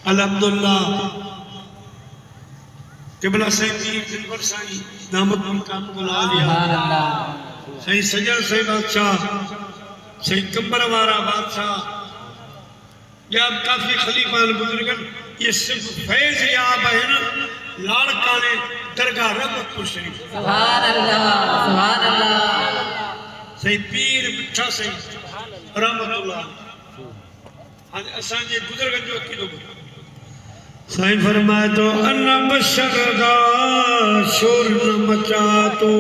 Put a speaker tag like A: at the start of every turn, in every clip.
A: अल्हम्दुलिल्लाह किबला साईं पीर दिलबर साईं दामद मुकामुल आलिया साईं सजल साईं बादशाह साईं कंबर वारा बादशाह या काफी खलीफान बुजुर्गन ये सिर्फ फैज याब है ना लाड़काने दरगाह रहमतपुर शरीफ
B: सुभान अल्लाह
A: साईं पीर मिठा साईं रहमतुल्लाह आज असां जे बुजुर्गन जो अकीदो साईं फरमाए तो अन बशर दा शोर न मचा तू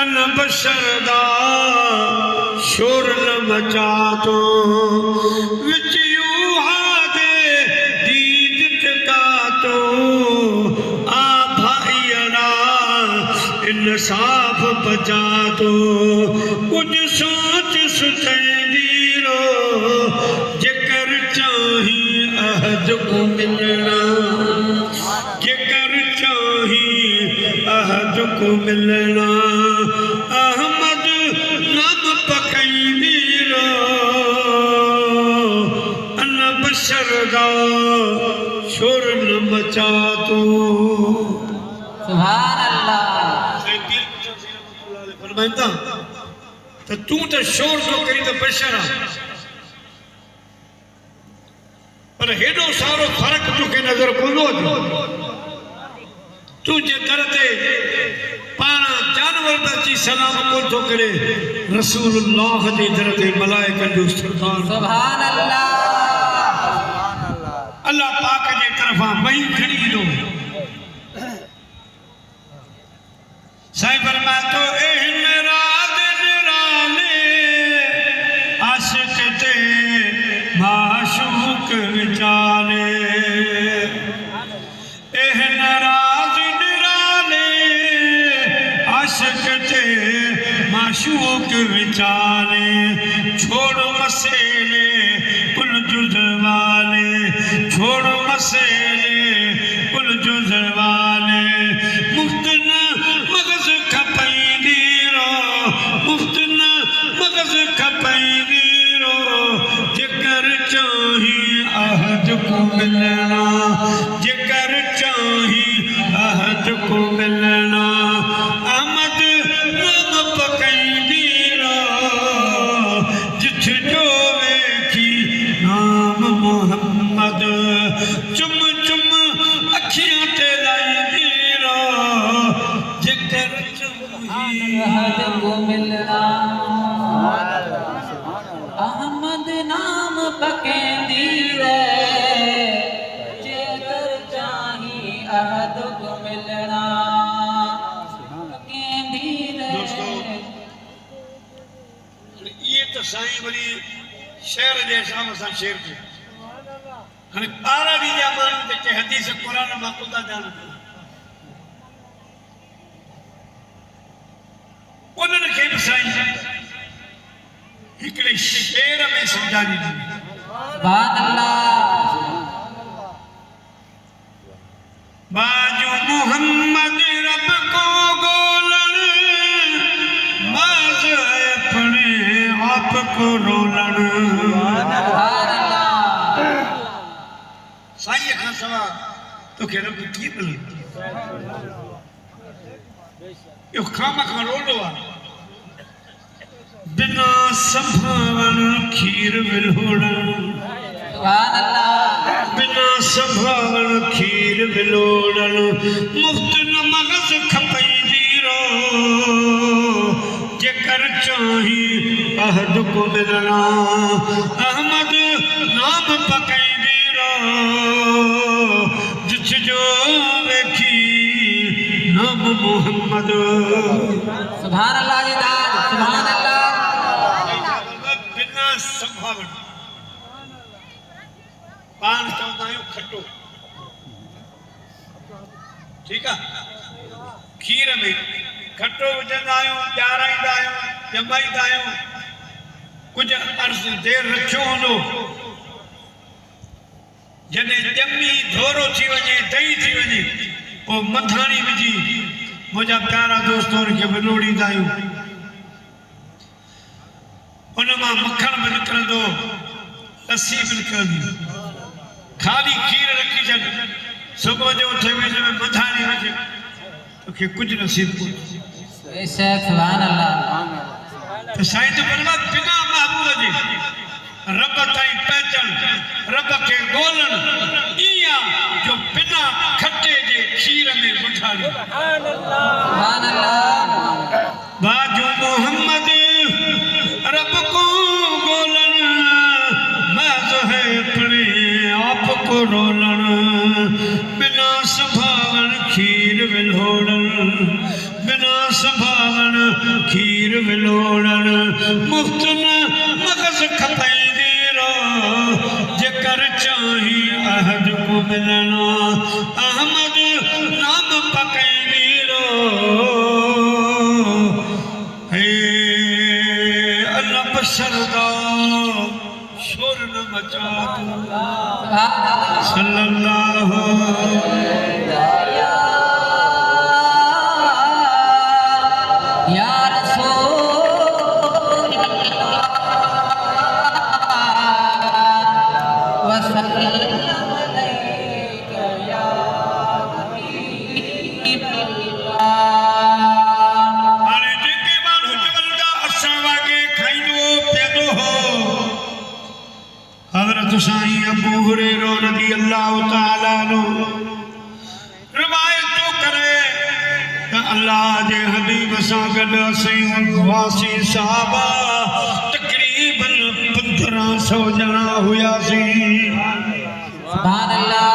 A: अन बशर दा शोर न मचा तू विच यूहा दे दीद टका तो आ भाईरा इंसाफ बचा तो कुछ सोच सुथेंदी रो जेकर चाही अहद को मिलना जेकर चाही अहद को मिलना अहमद नाम पकईंदी रो अन बशर दा शोर न मचा तू
B: सुभान अल्लाह
A: फरमाइंदा तो तू तो शोर तो करी तो बशर पर हेडो सारो फर्क तुके नजर कोंदो तू जे करते पाना जानवर दा ची सलाम कोन तो करे रसूलुल्लाह जे दरते मलाइका जो सरदार
B: सुभान अल्लाह
A: अल्लाह पाक जे तरफा वही खड़ी दो साईं फरमाए तो एहन रात निराले आशिक ते माशूक विचारे एहन रात निराले आशिक ते माशूक विचारे छोड़ो मसेले कुल जुज वाले छोड़ो मसेले कुल जुज वाले मुफ्त न मगज खपईंदी रो मुफ्त न मगज खपईंदी रो जेकर चाही अहद को मिलना जेकर चाही अहद को मिलना अहमद नाम पकईंदी रो जिथ जो वेखी नाम मोहम्मद चुम चुम अखियां ते लाईंदी रो जेकर चाही
B: अहद को मिलना अहमद नाम पकेंदी रे जेकर चाही अहद को मिलना पकेंदी रे
A: ये तो साईं वरी शेर जे हिसाब सां शेर थे हाणे 12 ॾींहं जा माण्हू जेके हदीस क़ुर मां ख़ुदा ॼाणनि उन्हनि खे बि साईं हिकिड़े शेर में सम्झाई ॾिनी
B: सुभान अल्लाह
A: बाजू मोहम्मद रब को गोलन बाज अपने आप को रोलन
B: सुभान अल्लाह
A: साईं खां सवा तोखे रब कीअं मिले इहो खामा खां रोलो आहे बिना संभावण खीर विलोड़न
B: सुभान अल्लाह
A: बिना संभावण खीर विलोड़न मुफ्त न मगज खपईंदी रो जेकर चाही अहद को मिलना अहमद नाम पकईंदी रो जिथ जो वेखी नाम मोहम्मद
B: सुभान अल्लाह जी दाद सुभान अल्लाह
A: बिना संभावण पान चवंदा आहियूं खटो ठीक है खीर में खटो विझंदा आहियूं ॼाराईंदा आहियूं ॼमाईंदा आहियूं कुझु अर्ज़ देर रखियो हूंदो जॾहिं ॼमी धोरो थी वञे दही थी वञे पोइ मथाणी विझी मुझा प्यारा दोस्तों के बनोड़ी दायूं उनमा मक्खन भी निकरंदो लस्सी भी निकरंदी खाली खीर रखी छॾ सुबुह जो उठे वेझे में मथाणी वजे तोखे कुछ नसीब कोन्हे
B: बेशक सुभान अल्लाह
A: तो साईं तो फरमा बिना महबूब जे रब ताईं पहचन रब के ॻोल्हण इया जो बिना खट्टे जे खीर में मथाणी
B: सुभान अल्लाह
A: बाजू मोहम्मद रब को ॻोल्हण महज़ है अपने आप को रोलण बिना संभावण खीर विलोड़ण बिना संभावण खीर विलोड़ण मुफ्त न मगज़ खपाईंदी रो जेकर चाही अहद को मिलना अहमद नाम पकाईंदी रो हे अल्लाह बशरदा शोर न मचा तू सल्लल्लाहु
B: या रसूल वसल्लम अलैका या हबीब अल्लाह
A: अरे जेके माण्हू चवंदा असां वागे खाईंदो पीअंदो हो हज़रत साईं अबू हुरैरा रज़ी अल्लाह तआला अन्हु रिवायत जो करे त अल्लाह जे हबीब सां गॾु असीं वासी सहाबा तक़रीबन 1500 ॼणा हुयासीं
B: सुभान अल्लाह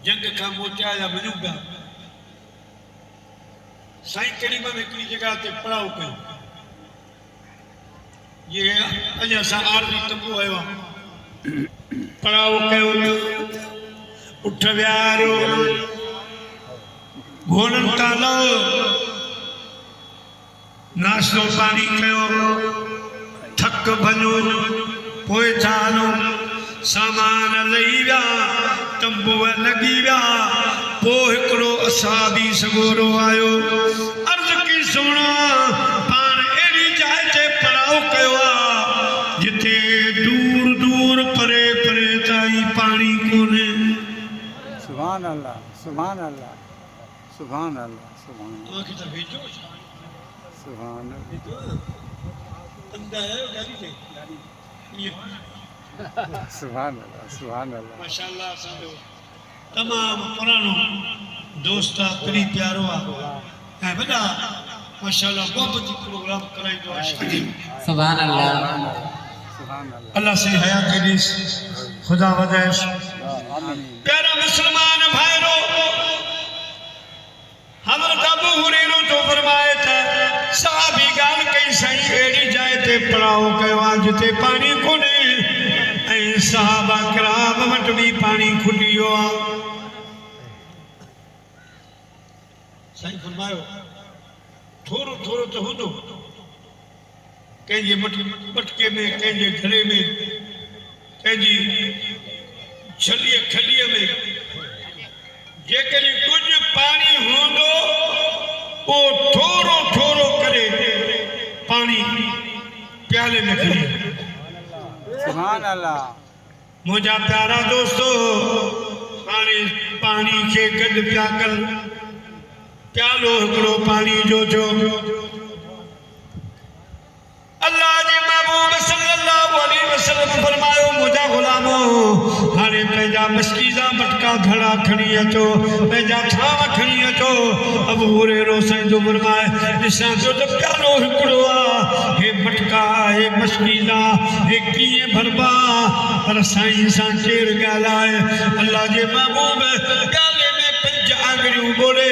A: जंग खां मोटिया या वञूं पिया साईं करीबन हिकिड़ी जॻह ते पड़ाव कयो ये अॼु असां आरती तंबू आयो आहे पड़ाव कयो उठ विहारियो घोड़नि तां लहो नाश्तो पाणी कयो थक भञो पोइ छा हलो सामान लही विया तंबूअ लॻी विया पोइ हिकिड़ो असाबी सगोरो आयो अर्ज़ की सोणा पाण अहिड़ी जाइ ते पड़ाव कयो आहे जिते दूर दूर परे परे ताईं पाणी कोन्हे
C: सुभान अल्लाह सुभान अल्लाह सुभान अल्लाह सुभान अल्लाह
A: तव्हांखे त भेजो
C: सुभान सुभान अल्लाह सुभान अल्लाह
A: माशाअल्लाह असांजो तमामु पुराणो दोस्त आहे प्री प्यारो आहे ऐं वॾा माशाअल्लाह मोहबती प्रोग्राम कराईंदो आहे शादी
B: सुभान अल्लाह
C: सुभान अल्लाह
A: अल्लाह से हया के ॾिस ख़ुदा वधाएस
C: आमीन
A: प्यारा मुसलमान भाइरो हज़रत अबू हुरैरा जो फरमाए त सहाबी ॻाल्हि कई साईं अहिड़ी जाइ ते पड़ाव कयो आहे जिते पाणी कोन्हे ऐं सहाबा किराम वटि बि पाणी खुटी वियो आहे साईं फरमायो थोरो थोरो त हूंदो कंहिंजे मटके में कंहिंजे घड़े में कंहिंजी छलीअ खलीअ में जेकॾहिं कुझु पाणी हूंदो पोइ थोरो थोरो करे पाणी प्याले में खणी
C: सुभान अल्लाह
A: मुंहिंजा प्यारा दोस्तो हाणे पाणी खे गॾु पिया कनि प्यालो हिकिड़ो पाणी जो थियो अल्लाह जे महबूब सल्लल्लाहु अलैहि वसल्लम फरमायो मुंहिंजा ग़ुलामो हाणे पंहिंजा मस्कीज़ा मटका घड़ा खणी अचो पंहिंजा थांव खणी अचो अबू हुरैरा साईं जो फरमाए ॾिसां थो त प्यालो हिकिड़ो आहे हे मटका हे मस्कीज़ा हे कीअं भरबा पर साईं सां केरु ॻाल्हाए अल्लाह जे महबूब प्याले में 5 आङुरियूं ॿोड़े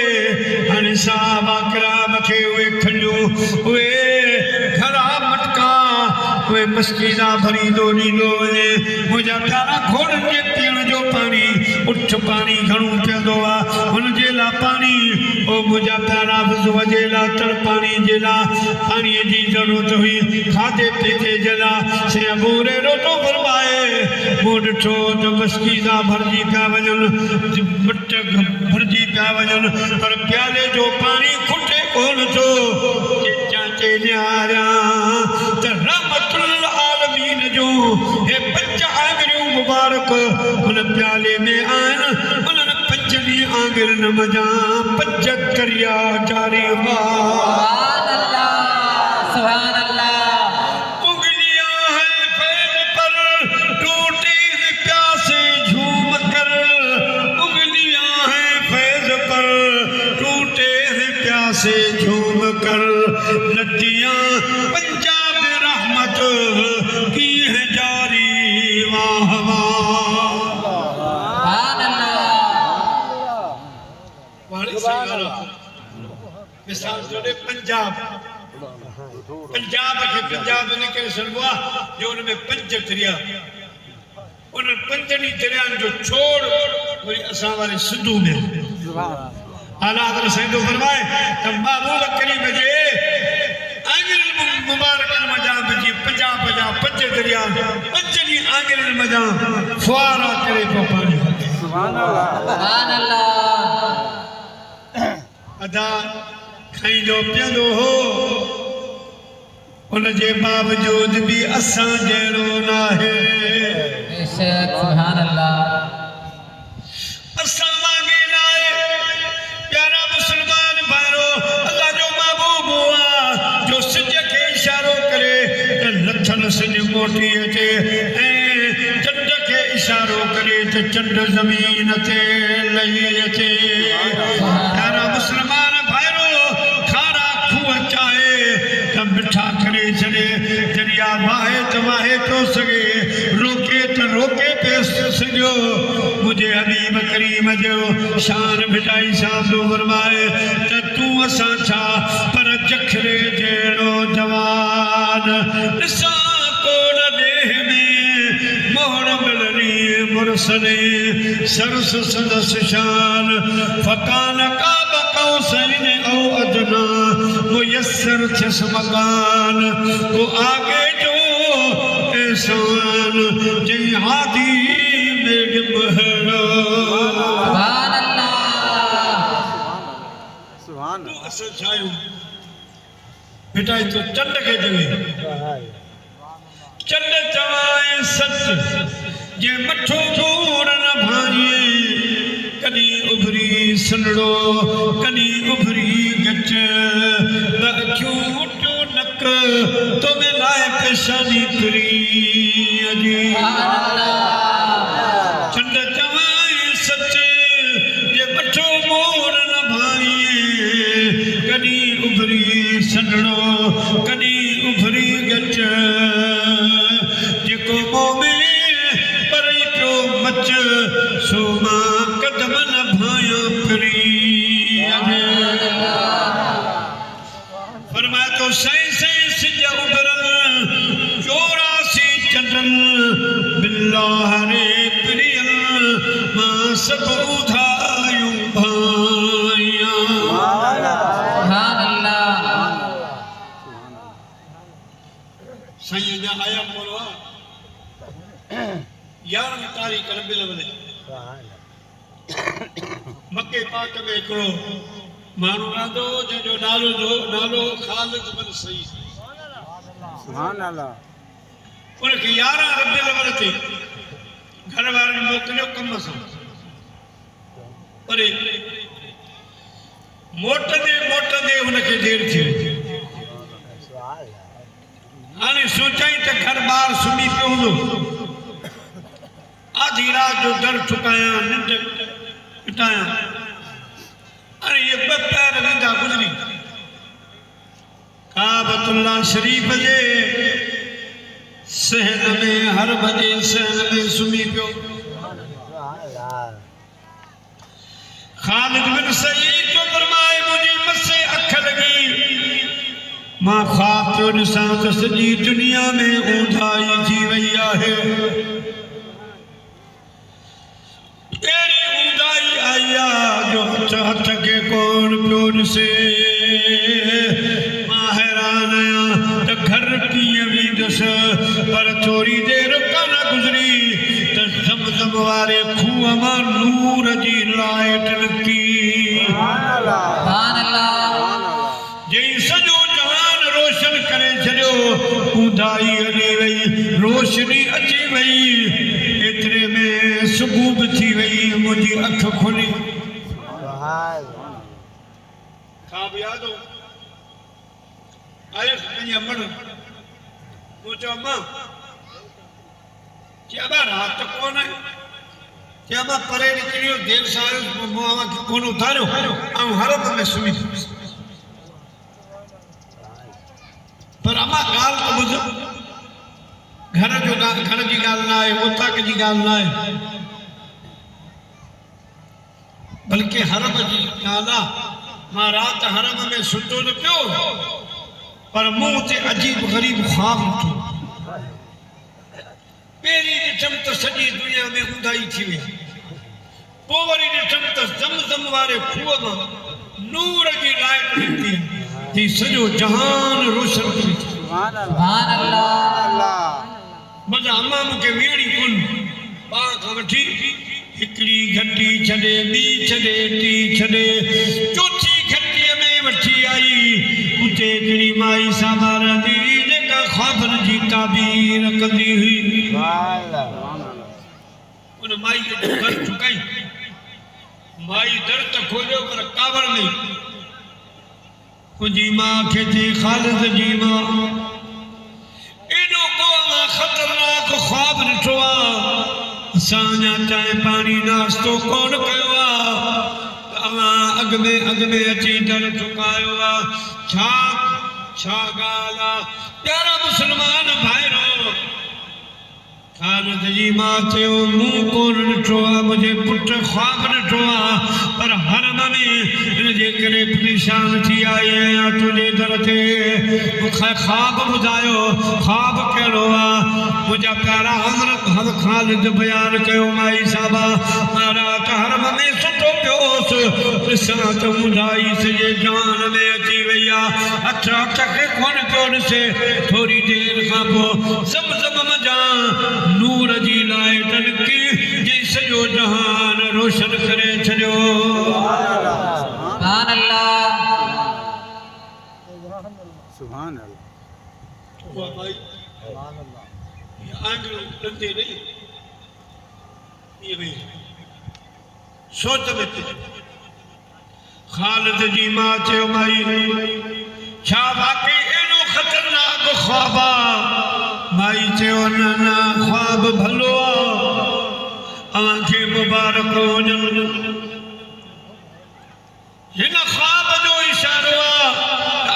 A: हाणे सहाबा किराम खे उहे खंडियो उहे घड़ा मटका उहे मस्कीज़ा भरींदो ॾींदो वञे मुंहिंजा प्यारा घोड़नि जे पीअण जो पाणी उठ पाणी घणो पीअंदो आहे हुनजे लाइ पाणी ओ मुझा प्यारा वजेला तर पानी जेला पानी जी जरूरत हुई खाते पीते जला से अबूरे रोटो फरमाए मूड ठो तो मस्कीदा भरजी पिया वजन मट भरजी पिया वजन पर प्याले जो पानी खुटे कोन थो चाचे न्यारा त रहमतुल आलमीन जो हे पंज आंगरियूं मुबारक उन प्याले में आन उन पंजनी आंगर नमजा पंज करिया जारी
B: सुभान अल्लाह
A: उंगलियां हैं फैज पर टूटी है प्यासे झूम कर उंगलियां हैं फैज पर टूटे हैं प्यासे झूम कर नदियां पंजाब रहमत की है जारी वाह मिसाल जोड़े पंजाब के पंजाब ने के सरवा जो उनमें पंज दरिया उन पंजनी दरिया जो छोड़ वही असा वाले सिंधु में आला हज़रत सिंधु फरमाए त महबूब करीम जे आंगिर मुबारक मजा बजी पंजाब पंज दरिया पंजनी आंगिर मजा फुआरा करे को पानी
C: सुभान अल्लाह
A: अदा खाई जो पियंदो हो उन जे बावजूद भी असां जहिड़ो नाहे
B: सुभान अल्लाह
A: असां वांगे नाहे प्यारा मुसलमान भाइरो अल्लाह जो महबूब हुआ जो सिज खे इशारो करे त लथल सिज मोटी अचे ऐं चंड खे इशारो करे त चंड ज़मीन ते लही अचे प्यारा मुसलमान भाइरो खारा खूह चाहे त मिठा करे छॾे दरिया वाहे त वाहे थो सघे रोके त रोके पे सघियो मुझे हबीब करीम जो शान मिटाई साधु फरमाए त तूं असां छा पर जखरे जहिड़ो जवान ॾिसां कोन देह में मोहर मिलनी मुरसने सरस सदस शान फकान काब कौसैन औ अदना मुयस्सर थियस मकान को आगे जो एहसान जै हादी मेरे बहरो
B: सुभान अल्लाह
C: सुभान
A: तू असल छायो बेटा तो चंड के जवे चंड चवाए सच जे मठो जोड़ न भाई कदी उभरी सनड़ो कदी उभरी गच अखियूं टो नक तो में लाए पेशानी तुरी अजी चंड चवाए सच जे मठो मोड़ न भाई कदी उभरी सनड़ो कदी उभरी गच जेको मोमें परई पियो मच सोमा कदम न भाया फिरी फरमाए तो सही सही सिज उभरल चौरासी चंडन बिल्लाह रे प्रियल मां सब उधायूं भाया
B: सुभान अल्लाह
A: सही जा आया बोलवा 11 तारीख़ रबिल अव्वल मक्के पाक में हिकिड़ो माण्हू रहंदो जंहिंजो नालो ख़ालिद बिन सईद
C: सुभान अल्लाह
A: उनखे 11 रबिल अव्वल ते घर वारनि मोकिलियो कम सां पर मोटंदे हुनखे देरि थी वई हाणे सोचाई त घर ॿार सुम्ही पियो हूंदो आधी रात जो दर ठुकाया निंड पिटाया अरे ये ॿ पैर वेंदा गुज़री काबतुल्लाह शरीफ़ जे सहन में हर बजे सहन में सुम्ही पियो ख़ालिद बिन सईद जो फरमाए मुझे मसे अख लगी मां ख्वाब पियो ॾिसां त सॼी दुनिया में ऊंधाई थी वई आहे अहिड़ी ऊंधाई आई आहे जो हथ के कोन पियो कोन से मां हैरान आया त घर कीअं वेंदुसि पर थोरी देरि कान गुज़री त ज़मज़म वारे खूह मां नूर जी लाइट निकिती
B: सुभान अल्लाह
A: जंहिं सॼो जहान रोशन करे छॾियो ऊंदाही हली वई रोशनी अची वई एतिरे में सुबुह बि थी वई मुंहिंजी अख खुली ख़्वाब यादि हो आयुसि पंहिंजी अमड़ मूं चयो अम्मा चइबा राति कोन आहे चइबा परे निकिरी वियो देरि सां आयुसि मूं अव्हांखे कोन उथारियो ऐं हरम में सुम्ही पियुसि पर अम्मा ॻाल्हि त ॿुध घर जी ॻाल्हि न आहे उताक जी ॻाल्हि न आहे बल्कि हरम जी ॻाल्हि आहे मां राति हरम में सुतो न पियो पर मूं हुते अजीब ग़रीब ख़्वाब ॾिठो पहिरीं ॾिठमि त सॼी दुनिया में ऊंदाही थी वई पोइ वरी ॾिठमि त ज़मज़म वारे खूह मां नूर जी लाइट निकिती थी सॼो जहान रोशन करे
C: सुभान
B: सुभान अल्लाह
A: मज़ा अम्मा मूंखे वेड़ी कोन ॿार खां वठी हिकिड़ी घटी छॾे ॿी छॾे टी छॾे चोथी घटीअ में वठी आई उते हिकिड़ी माई सामा रहंदी हुई जेका ख़्वाबनि जी ताबीर कंदी हुई उन माई जो दर चुकाई माई दर त खोलियो पर कावड़ में मुंहिंजी माउ खे चई ख़ालिद जी मां एॾो को मां ख़तरनाक ख़्वाब ॾिठो आहे असां अञा चांहि पाणी नाश्तो कोन कयो आहे तव्हां अॻ में अची दर चुकायो आहे छा ॻाल्हि आहे प्यारा मुस्लमान भाइरो ख़ालिद जी मां चयो मूं कोन ॾिठो आहे मुंहिंजे पुट ख़्वाब ॾिठो आहे पर हरम में हिनजे करे परेशान थी आई आहियां तुंहिंजे दर ते मूंखे ख़्वाब ॿुधायो ख़्वाब कहिड़ो आहे मुंहिंजा प्यारा हज़रत ख़ालिद बयानु कयो माई साहिबा मां राति हरम में सुतो पियोसि ॾिसां त ऊंदाही सॼे जान में अची वई आहे हथ खे कोन पियो ॾिसे थोरी देरि खां पोइ ज़मज़म मज़ा नूर जी लाइट निकिती जंहिं सॼो जहान रोशन करे छॾियो
B: सुभान अल्लाह
C: सुभान अल्लाह
A: उहा माई आंगुर ॾंदे नहीं ये भी सोच में थी ख़ालिद जी मां चयो माई छा वाकई एॾो ख़तरनाक ख़्वाब आहे माई चयो न ख़्वाब भलो आहे अव्हांखे मुबारक हुजनि हिन ख़्वाब जो इशारो आहे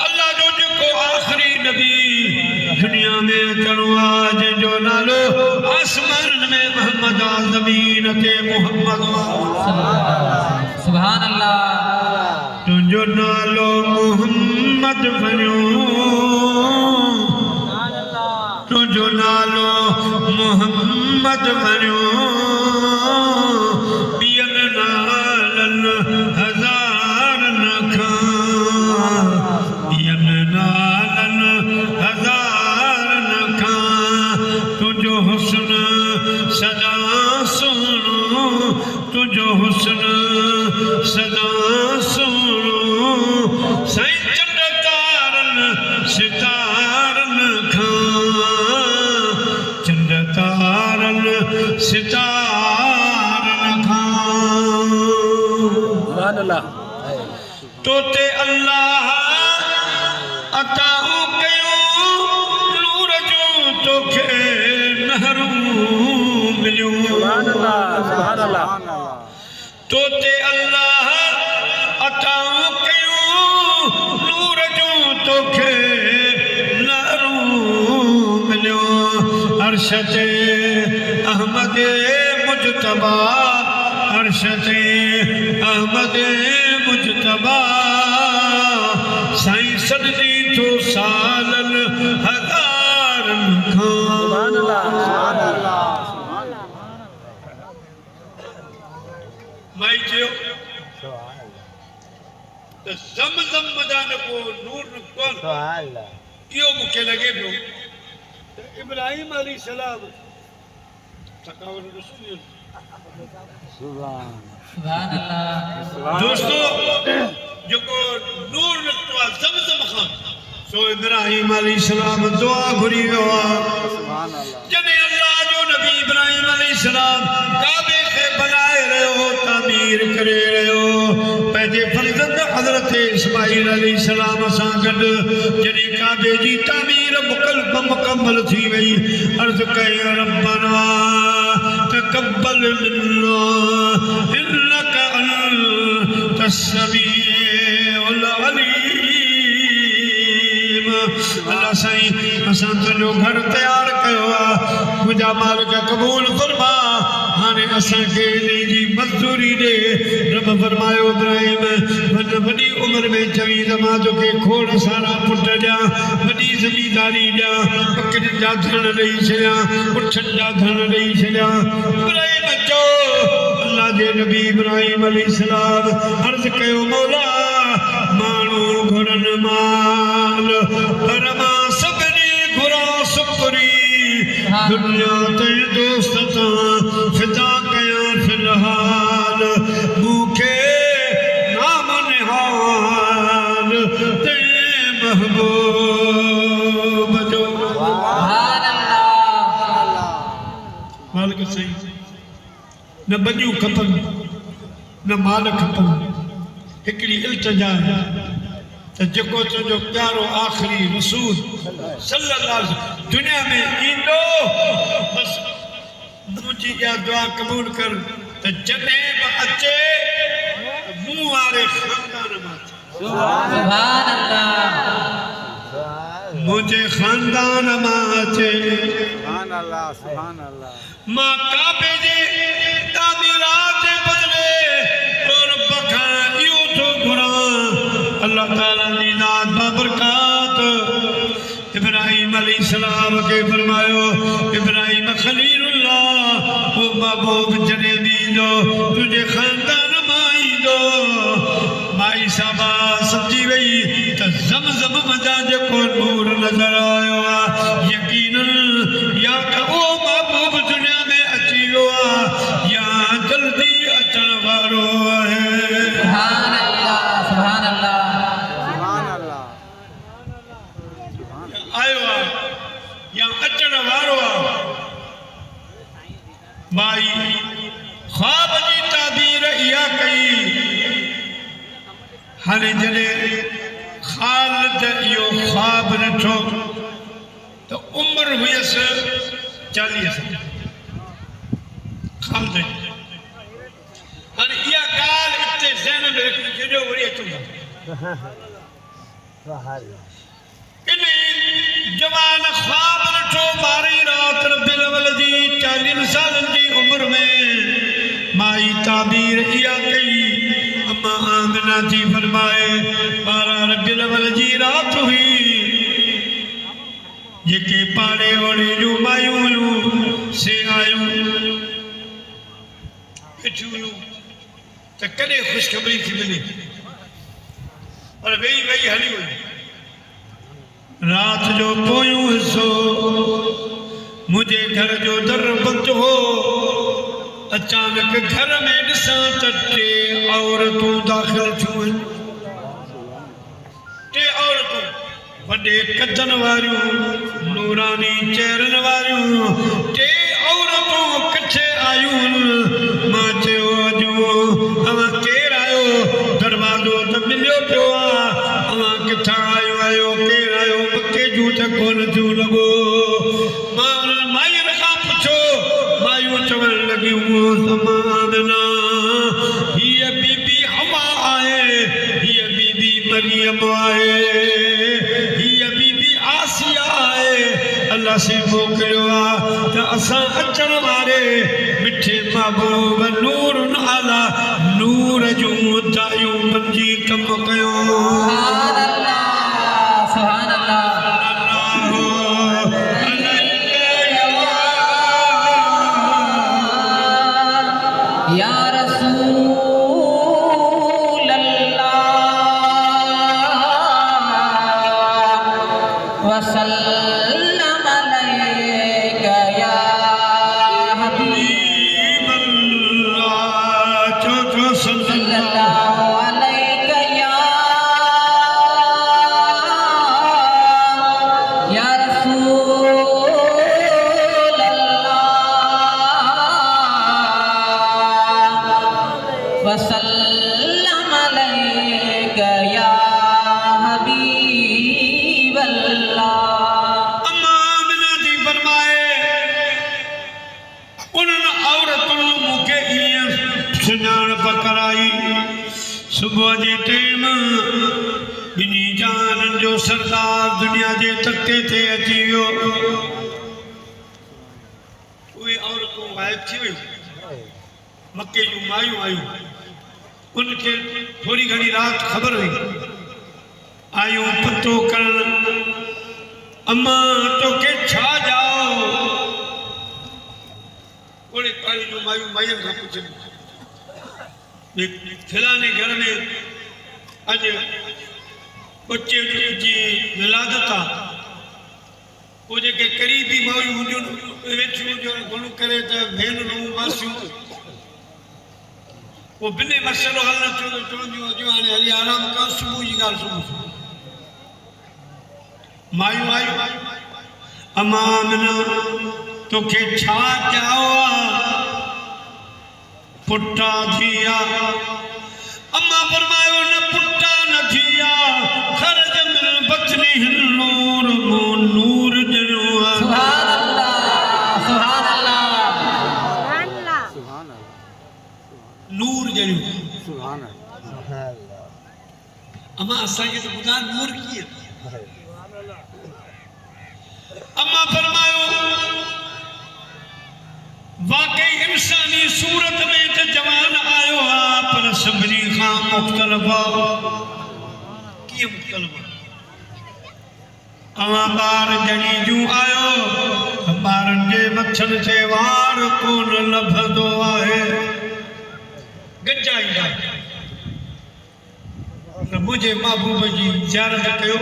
A: अल्लाह जो जेको आख़िरी नबी दुनिया में अचणो आहे जंहिंजो नालो आसमान में मोहम्मद आहे ज़मीन ते मोहम्मद आहे
B: सुभान अल्लाह
A: तुंहिंजो नालो मोहम्मद बणियो तुंहिंजो नालो मोहम्मद बणियो ॿियनि नालनि हज़ारनि खां ॿियनि नालनि हज़ारनि खां तुंहिंजो हुस्न सदा सुहिणो तुंहिंजो हुस्न सदा सुहिणो साईं चंड तारनि सितारनि खां चंड तारनि सितारनि खां
C: सुभान अल्लाह
A: तोते अल्लाह अताऊं कयूं नूर जो तोखे नहरूं मिलियूं
C: सुभान अल्लाह
A: तोते अल्लाह अताऊं कयूं नूर जो तोखे नहरूं मिलियूं अर्श ते अहमद मुजतबा अर्श ते अहमद मुजतबा साईं सददी तो सालनि हज़ारनि खां माई चयो त ज़म वो नूर निकतो इहो मूंखे लॻे पियो त इब्राहिम अलैहिस्सलाम थकावट रसूल
C: सुभान
B: सुभान अल्लाह
A: दोस्तों जेको नूर निकतो आहे ज़मज़म खां सो इब्राहिम अलैहिस्सलाम दुआ घुरी वियो आहे
C: सुभान अल्लाह
A: जॾहिं अल्लाह जो नबी इब्राहिम अलैहिस्सलाम काबे खे बनाए रहियो तामीर करे रहियो पंहिंजे फर्ज़ंद हज़रत इस्माईल अलैहिस्सलाम सां गॾु जॾहिं काबे जी तामीर मुकम्मल थी वई अर्ज़ कई रब्बना तक़ब्बल मिन्ना इन्नका अंतस समीउल अलीम अल्लाह साईं असां तुंहिंजो घर तैयार कयो आहे मुंहिंजा मालिक क़बूल फरमा हाणे असांखे इन जी मज़दूरी ॾे रब फरमायो इब्राहिम वॾी उमिरि में चवी त मां तोखे खोड़ सारा पुट ॾियां वॾी ज़मीदारी ॾियां ॿकरियुनि जा धण ॾेई छॾियां पुठनि जा धण ॾेई छॾियां इब्राहिम चओ अल्लाह जे नबी इब्राहिम अलैहिस्सलाम अर्ज़ कयो मौला माण्हू घुरनि माल पर मां सभिनी घुरां सुकुरी दुनिया ते दोस्त तां फिदा कयां फ़िलहाल मूंखे नाम निहाल ते महबूब जो
B: सुभान अल्लाह
A: मालिक सही न बॼियूं खपनि न माल खपनि हिकिड़ी इल्तिजा त जेको तुंहिंजो प्यारो आख़िरी रसूल सल्लल्लाहु अलैहि वसल्लम दुनिया में ईंदो बसि मुंहिंजी इहा दुआ क़बूल कर त जॾहिं बि अचे मूं वारे ख़ानदान मां
B: सुभान अल्लाह
A: मुंहिंजे ख़ानदान मां अचे
C: सुभान अल्लाह सुभान अल्लाह
A: मां काबे जे तामीरात जे बदिले और बखां इहो थो घुरां अल्लाह ताला जी ज़ात बाबरकात इब्राहिम अलैहिस्सलाम के फरमायो इब्राहिम खलीलुल्लाह ओ महबूब जॾहिं बि ईंदो तुंहिंजे ख़ानदान मां ईंदो माई साहबा सम्झी वई त ज़मज़म मज़ा जेको नूर नज़र आयो आहे यकीनन या त उहो महबूब दुनिया में अची वियो आहे या जल्दी अचण वारो आहे
B: सुभान अल्लाह सुभान अल्लाह
C: सुभान अल्लाह
A: आयो आहे या अचण वारो आहे माई ख्वाब जी ताबीर इहा कई हाणे जॾहिं ख़ालिद इहो ख्वाब ॾिठो त उमिरि हुयसि 40 साल ख़ालिद हाणे इहा ॻाल्हि हिते ज़हन में रखी छॾियो वरी अचूं इन जवान ख्वाब ॾिठो 12 रात रबियुल अव्वल जी 40 सालनि जी उमिरि में माई ताबीर इहा कई अम्मा आमिना थी फरमाए 12 रबियुल अव्वल जी रात हुई जेके पाड़े ओड़े जूं मायूं हुयूं से आयूं वेठियूं हुयूं त कॾहिं ख़ुशख़बरी थी मिले पर वेही वेही हली वई रात जो पोयों हिस्सो मुझे घर जो दर बंद हो अचानक घर में ॾिसां त 3 औरतूं दाख़िल थियूं टे औरतूं वॾे कदनि वारियूं नूरानी चेहरनि वारियूं 3 औरतूं किथे आयूं मां चयो अॼु अवां केरु आहियो दरवाज़ो त मिलियो पियो आहे अवां किथां आयो केरु आयो मूंखे जूं त कोन थियूं लॻो मां उन्हनि मायुनि खां पुछो मायूं चवण लॻियूं आमिना हीअ बीबी हवा आहे हीअ बीबी मरियम आहे हीअ बीबी आसिया आहे अल्लाह से मोकिलियो आहे त असां अचण वारे मिठे महबूब नूर आला नूर जूं दायूं बणिजी कमु कयो
B: सुभान अल्लाह सुभान अल्लाह या रसूल अल्लाह वसल्लम अलैका या हबीब सल्लल्लाहु अलैका या रसूल अल्लाह वसल्लम अलैका या हबीब अल्लाह।
A: अम्मा आमिना जी फरमाए उन्हनि औरतुनि मूंखे ईअं सुञाणप कराई सुबुह जे टाइम ॿिन्ही जहाननि जो सरदार दुनिया जे तख़्ते ते अची वियो। उहे औरतूं गायब थी वियूं, मके जूं मायूं आयूं, उनखे थोरी घणी राति ख़बर हुई, आयूं पतो करण अम्मा तोखे छा जाओ। ओड़े पाणी जूं मायूं माइयुनि खां पुछनि फलाणे घर में अॼु बच्चे जी विलादत आहे। पोइ जेके क़रीबी मायूं हुजनि वेठियूं हुजनि गुण करे त भेनरूं मासियूं पोइ बिने मसइलो हल न थियो त चवंदियूं अॼु हाणे हली आराम कर, सुबुह जी ॻाल्हि सुबुह मायूं आयूं अम्मा आमिना तोखे छा चयो आहे पुटा थिया। अम्मा फरमायो न पुटा न थिया ख़र्ज मिल बचनी नूर मूं नूर ॾिनो आहे।
B: सुभान अल्लाह सुभान अल्लाह
C: सुभान अल्लाह
A: नूर ॾिनो।
C: सुभान अल्लाह
A: अम्मा असांखे त ॿुधाए नूर कीअं। अम्मा फरमायो वाकई इंसानी सूरत में त जवान आयो आहे पर सभिनी खां मुख़्तलिफ़ आहे। कीअं मुख़्तलिफ़ आहे? अवां ॿार जणी जूं आयो त ॿारनि जे मथनि ते वार कोन लभंदो आहे, गंजाईंदा त मुंहिंजे महबूब जी ज़ियारत कयो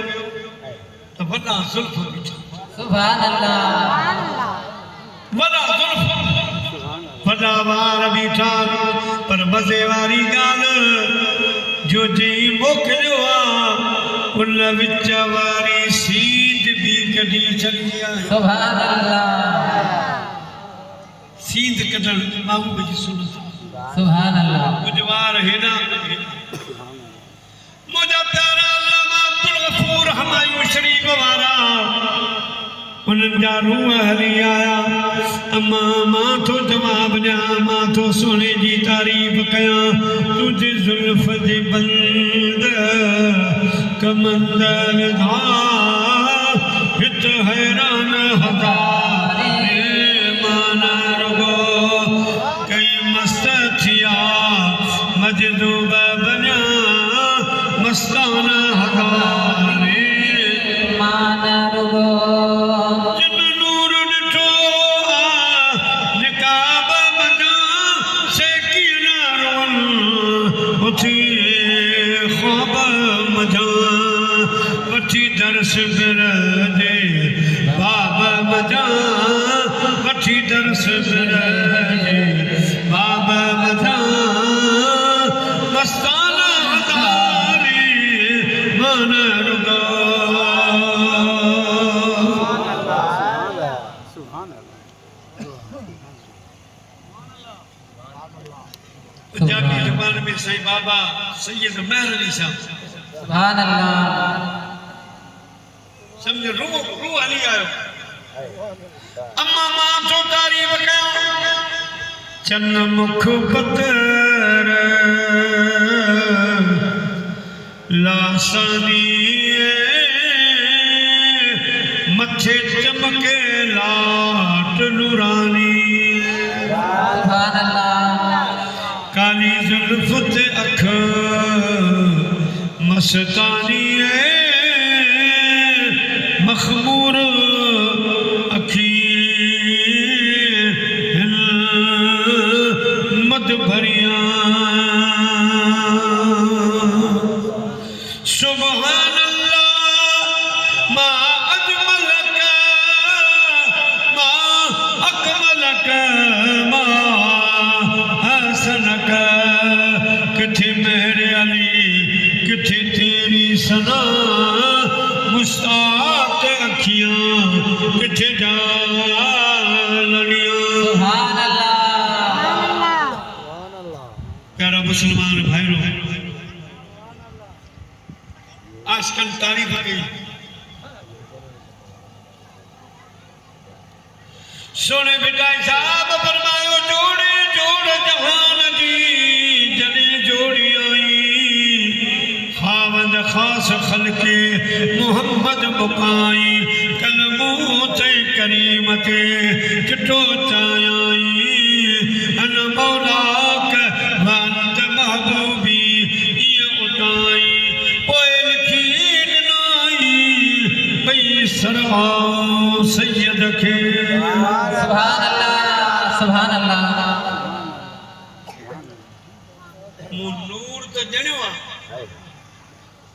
A: त वॾा ज़ुल्फ़ बीठा,
B: सुभान अल्लाह
A: वॾा ज़ुल्फ़ वॾा वार बीठा। पर मज़े वारी ॻाल्हि जो चई मोकिलियो आहे उन विच वारी सीध बि कढी छॾी आहे।
B: सुभान अल्लाह
A: सीध कढण महबूब जी सुनत।
B: सुभान अल्लाह
A: मुंहिंजा वार हेॾा मुंहिंजा प्यारा अल्लामा अब्दुल गफूर हमायूं शरीफ़ वारा उन्हनि जा रूह हली आया। अम्मा मां थो जवाब ॾियां, मां थो सोने जी तारीफ़ कयां तुंहिंजे ज़ुल्फ़ जे बंद कमंदर धा हित हैरान हज़ारे माना रुगो कई मस्त थिया मजदूब बनिया मस्ताना हज़ारे
B: मान रुगो
A: जिन नूर ॾिठो निकाब मजा से की न रोन उथी ख्वाब मजा वठी दर्श बिरजे बाब मजा वठी दर्श बिरजे बाब मजा मस्ताना हज़ारे मन रुगो।
C: सुभान अल्लाह
A: पंजाबी ज़बान में साईं बाबा सैयद महर अली साहब
B: सुभान अल्लाह
A: समझ रूह हली आयो। अम्मा मां तो तारीफ़ कयो चन मुख पतर लासानी मथे चमके लाट नूरानी
B: सुभान अल्लाह
A: काली जुल्फ ते अख मस्तानी मखमूर अखी मद भरिया सुभान अल्लाह मां अज मुसलमान भाइयों आजकल तारीफ कई सोने बेटा साहब फरमायो जोड़े जोड़ जहान जी जने जोड़ी आई खावंद खास खलके मोहम्मद मुकाई कलमो ते करीमते चिटो चायाई अन मौलाक वंत महबूबी ये उताई ओए लिखीन नाई भई सरहाओ सैयद के
B: सुभान अल्लाह
A: नूर तो जणियो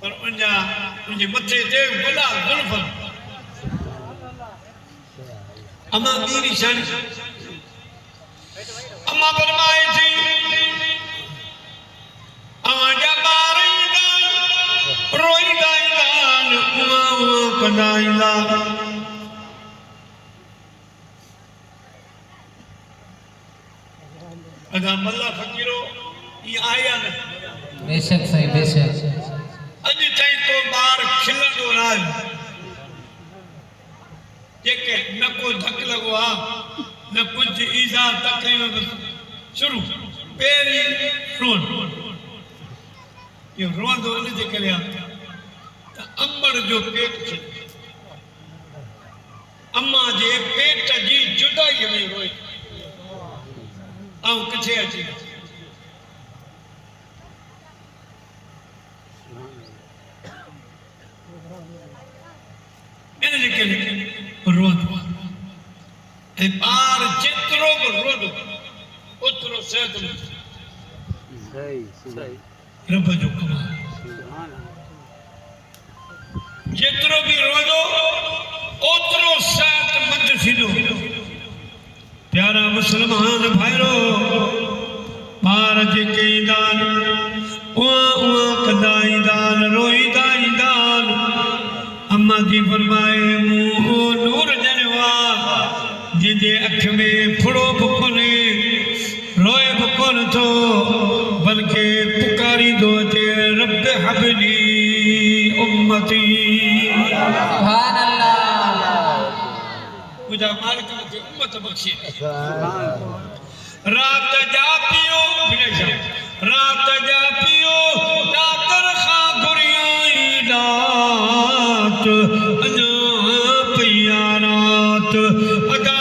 A: पर उनजे मथे ते वॾा ज़ुल्फ़ अमा ॿी निशानी अमा फरमाए थी अवांजा ॿार ईंदा रोईंदा ईंदा उहा कंदा ईंदा अदा मल्ला फकीरो ये आया न
B: बेशक सही बेशक
A: अज ताईं को ॿार खिलंदो न आहे जेके न को धक लॻो आहे न कुझु ईज़ा तकलीफ़ शुरू पहिरीं रोन इहो रोअंदो इन जे करे आहे त अंबड़ जो पेट छॾ अम्मा जे पेट जी जुदाईअ में रोए ऐं किथे अची इन जे करे रोअंदो ऐं ॿार जेतिरो बि रोअंदो ओतिरो सिहत रब जो कमाल जेतिरो बि रोअंदो ओतिरो सिहतमंद थींदो प्यारा मुसलमान भाइरो ॿार जेके ईंदा उहा कंदा ईंदा रोईंदा ईंदा अम्मा जी फरमाए मूं नूर ॼणियो आहे जंहिंजे अख में फुड़ो बि कोन्हे रोए बि कोन थो बल्कि पुकारींदो अचे रब हबली उम्मती
B: सुभान अल्लाह
A: मुझा मालिक मूंखे उम्मत बख़्शे रात जा पियो रात जा पियो दातर खां घुरियाई रात अञा पईया रात अदा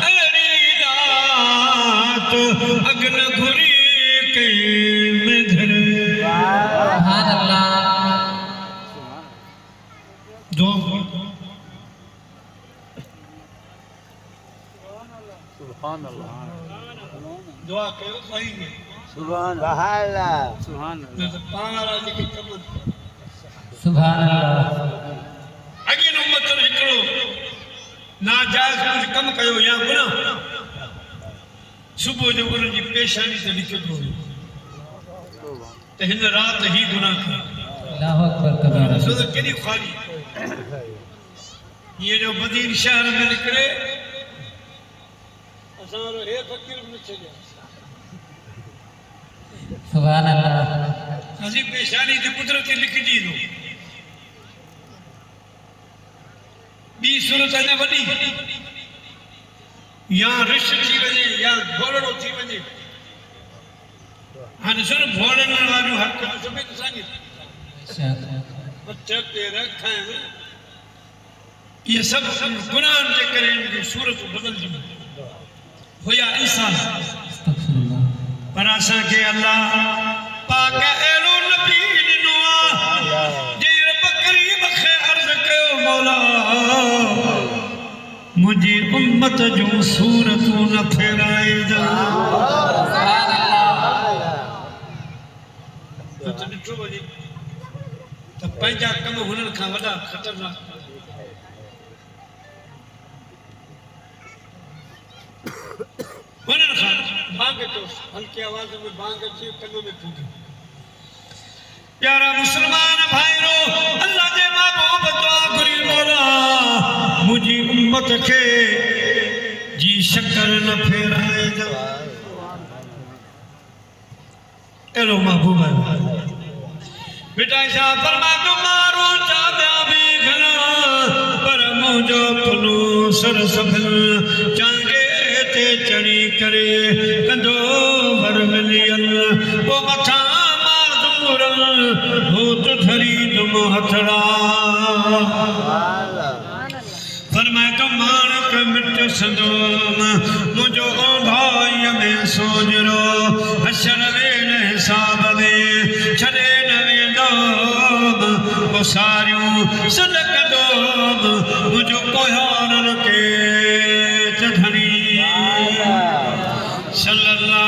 A: अहिड़ी रात अगन घुरी कई में धर
B: सुभान अल्लाह
A: दुआ
C: सुभान अल्लाह
A: दुआ कयो सही में
C: सुभान अल्लाह सुभान
A: न त पाण वारा जेके कम
B: सुभान अल्लाह
A: अॻे उम्मत हिकिड़ो नाजाइज़ कुझु कमु कयो या गुनाह सुबुह जो उन्हनि जी पेशानी ते लिखियो हुयो त हिन राति ही गुनाह कयो
B: अल्लाहु अकबर कबीरा
A: छो त केॾी ख़ाली हीअं जो मदीन शहर में निकिरे असां वारो हे फ़कीर बि न छॾिया
B: सुभान अल्लाह
A: असीं पेशानी ते कुदरती लिखिजी थो ॿी सूरत अञा वॾी या रिश थी वञे या भोलड़ो थी वञे हाणे सुन भोलण वारियूं हरकतूं सभई असांजी
B: बेशक
A: मथ ते रखाइण इहे सभु गुनाहनि जे करे इनजी सूरतूं बदिलजी हुया इंसान
B: अस्तगफिरुल्लाह
A: पर असांखे अल्लाह पाक अहिड़ो नबी ॾिनो आहे जंहिं रब करीम खे अर्ज़ कयो मौला मुंहिंजी उम्मत जूं सूरतूं न फेराइजां
B: सुभान अल्लाह
A: त ॾिठो वञे त पंहिंजा कम हुननि खां वॾा ख़तरनाक हुननि खां बांग चयोसि हल्की आवाज़ में बांग अचे कन में फूके प्यारा मुसलमान भाइरो अल्लाह जे महबूब दुआ घुरी मौला मुंहिंजी उम्मत खे जी शक्कर न फेराइजां एलो महबूब बेटा ऐसा फरमा तो मारो चाब्या भी घना पर मुझो फनो सर सफल चांगे ते चढ़ी करे कंदो भर मिलियल वो मथा माजूर हो तो धरी तुम हथड़ा फरमाए तो मानक मिट संदोम मुझो भाई में सोजरो हशर वेल हिसाब में छड़े नवे दोम वो सारियों सदक दोम मुझो कोहारन के चढ़नी
B: सल्लल्लाहु